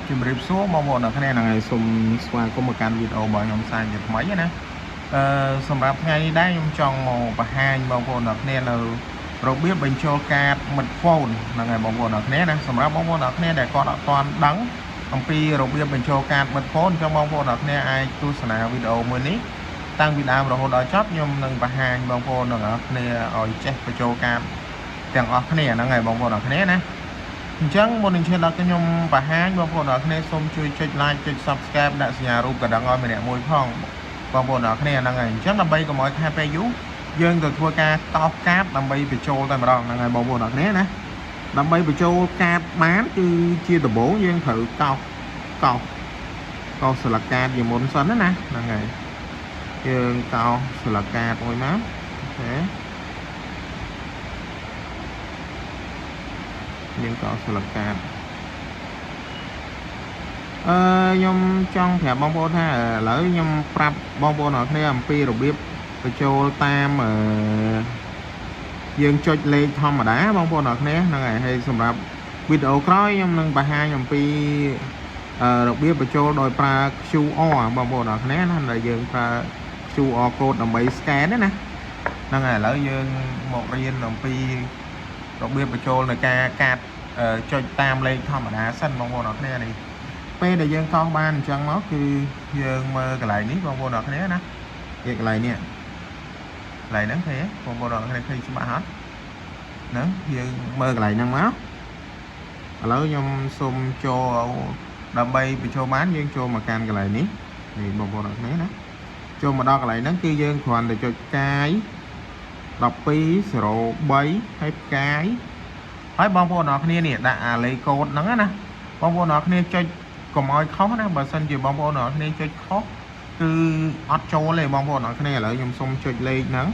ជំរាបសួរបងប្អូនអ្នកគ្នាថ្ងៃសូមស្វាគមន៍មកកាន់វីដេអូរបស់ខ្ញុំសាយជាថ្មីណាសម្រាប់ថ្ងៃនេះដែរខ្ញុំចង់មកបង្ហាញបងប្អូនអ្នកគ្នានៅរបៀបបញ្ចូលកាតមិត្តហ្វូនហ្នឹងហើយបងប្អូនអ្នកគ្នាណាសម្រាប់បងប្អូនអ្នកគ្នាដែលគាត់អត់ទាន់ដឹងអំពីរបៀបបញ្ចូលកាតមិត្តហ្វូនអញ្ចឹងបងប្អូនអ្នកគ្នាអាចទស្សនាវីដេអូមួយនេះតាំងពីដើមរហូតដល់ចប់ខ្ញុំនឹងបង្ហាញបងប្អូនអ្នកគ្នាឲ្យចេះបញ្ចូលកាតទាំងអស់គ្នាហ្នឹងហើយបងប្អូនអ្នកគ្នាណាអញ្ចឹងមុននឹងឈានដល់ខ្ញុំបង្ហាញបងប្អូនអ្នកគ្នាសូមជួយចុច like ចុច subscribe ដាក់សញ្ញារូបកណ្ដឹងឲ្យម្នាក់មួយផងបងប្អូនអ្នកគ្នាហ្នឹងហើយអញ្ចឹងដើម្បីកុំឲ្យខាតពេលយូរយើងទៅធ្វើការតោសកាតដើម្បីបញ្ចូលតែម្ដងហ្នឹងហើយបងប្អូនអ្នកគ្នាណាដើម្បីបញ្ចូលកាតបានគឺជាដំបូងយើងត្រូវកោសស្លឹកកាតជាមុនសិនណាហ្នឹងហើយយើងកោសស្លឹកកាតមួយមកអូខេយើងកោសស្លឹកកាតខ្ញុំចង់ប្រាប់បងប្អូនថាឥឡូវខ្ញុំប្រាប់បងប្អូនអរគ្នាអំពីរបៀបបញ្ចូលតាមយើងចុចលេខធម្មតាបងប្អូនអរគ្នាហ្នឹងហើយសម្រាប់វីដេអូក្រោយខ្ញុំនឹងបង្ហាញអំពីរបៀបបញ្ចូលដោយប្រើ QR បងប្អូនអរគ្នាណាដែលយើងប្រើ QR code ដើម្បី scan ណាហ្នឹងហើយឥឡូវយើងមករៀនអំពីរបៀបបញ្ចូលនៃការកាត់ចុចតាមលេខធម្មតាសិនបងប្អូនអរគ្នានេះពេលដែលយើងកោសបានអញ្ចឹងមកគឺយើងមើលកន្លែងនេះបងប្អូនអរគ្នាណាគេកន្លែងនេះកន្លែងហ្នឹងឃើញបងប្អូនអរគ្នាឃើញច្បាស់អត់ហ្នឹងយើងមើលកន្លែងហ្នឹងមកឥឡូវខ្ញុំសូមចូលដើម្បីបញ្ចូលបានយើងចូលមកកាន់កន្លែងនេះបងប្អូនអរគ្នាណាចូលមកដល់កន្លែងហ្នឹងគឺយើងគ្រាន់តែចុចផ្កាយ1203ហើយផ្កាយហើយបងប្អូនអរគ្នានេះដាក់អាលេខកូដហ្នឹងណាបងប្អូនអរគ្នាចុចកុំឲ្យខុសណាបើសិនជាបងប្អូនអរគ្នាចុចខុសគឺអត់ចូលទេបងប្អូនអរគ្នាឥឡូវខ្ញុំសូមចុចលេខហ្នឹង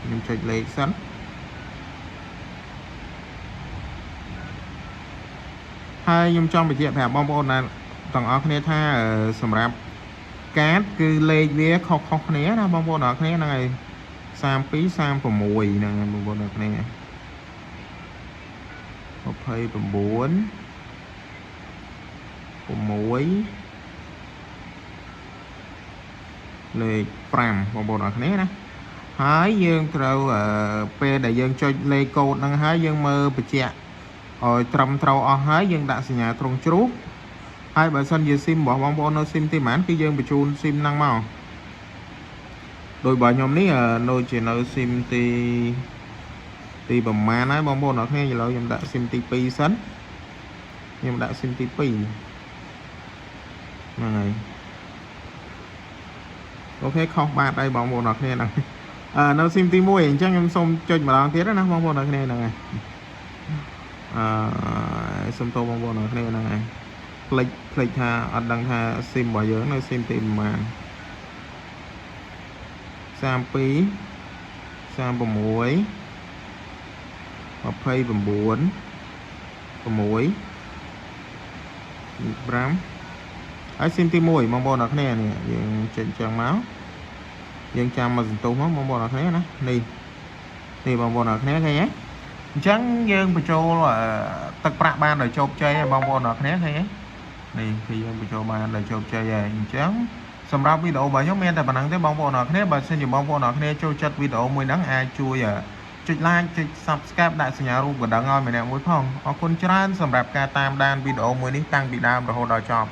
ខ្ញុំចុចលេខសិនហើយខ្ញុំចង់បញ្ជាក់ប្រាប់បងប្អូនទាំងអស់គ្នាថាសម្រាប់កាតគឺលេខវាខុសគ្នាណាបងប្អូនអរគ្នាហ្នឹងហើយ32 36ហ្នឹងបងប្អូនអរគ្នា29 6 5លេខ5បងប្អូនអរគ្នាណាហើយយើងត្រូវពេលដែលយើងចុចលេខកូដហ្នឹងហើយយើងមើលបញ្ជាក់ឲ្យត្រឹមត្រូវអស់ហើយយើងដាក់សញ្ញាត្រង់ជ្រូកហើយបើសិនជាស៊ីមរបស់បងប្អូននៅស៊ីមទីប៉ុន្មានគឺយើងបញ្ជូនស៊ីមហ្នឹងមកដោយបើខ្ញុំនេះនៅជានៅស៊ីមទីប្រមាណហើយបងប្អូនអរគ្នាឥឡូវខ្ញុំដាក់ស៊ីមទី2សិនខ្ញុំដាក់ស៊ីមទី2ហ្នឹងហើយអូខេខុសបាត់ហើយបងប្អូនអរគ្នាហ្នឹងនៅស៊ីមទី1អញ្ចឹងខ្ញុំសូមចុចម្ដងទៀតណាបងប្អូនអរគ្នាហ្នឹងហើយសូមទោសបងប្អូនអរគ្នាហ្នឹងហើយផ្លេចថាអត់ដឹងថាស៊ីមរបស់យើងនៅស៊ីមទីប្រមាណ32 36 29 6 5ហើយស៊ីមទី1បងប្អូនអរគ្នានេះយើងចេញចឹងមកយើងចាំមកសន្ទុះមកបងប្អូនអរគ្នាណានេះបងប្អូនអរគ្នាឃើញទេអញ្ចឹងយើងបញ្ចូលទឹកប្រាក់បានដោយជោគជ័យហើយបងប្អូនអរគ្នាឃើញទេនេះគឺយើងបញ្ចូលបានដោយជោគជ័យហើយអញ្ចឹងសម្រាប់វីដេអូរបស់ខ្ញុំមានតែប៉ុណ្្នឹងទេបងប្អូនអរគ្នាបើសិនជាបងប្អូនអរគ្នាចូលចិត្តវីដេអូមួយហ្នឹងអាចជួយចុច like ចុច subscribe ដាក់សញ្ញារូបកណ្ដឹងឲ្យម្នាក់មួយផងអរគុណច្រើនសម្រាប់ការតាមដានវីដេអូមួយនេះតាំងពីដើមរហូតដល់ចប់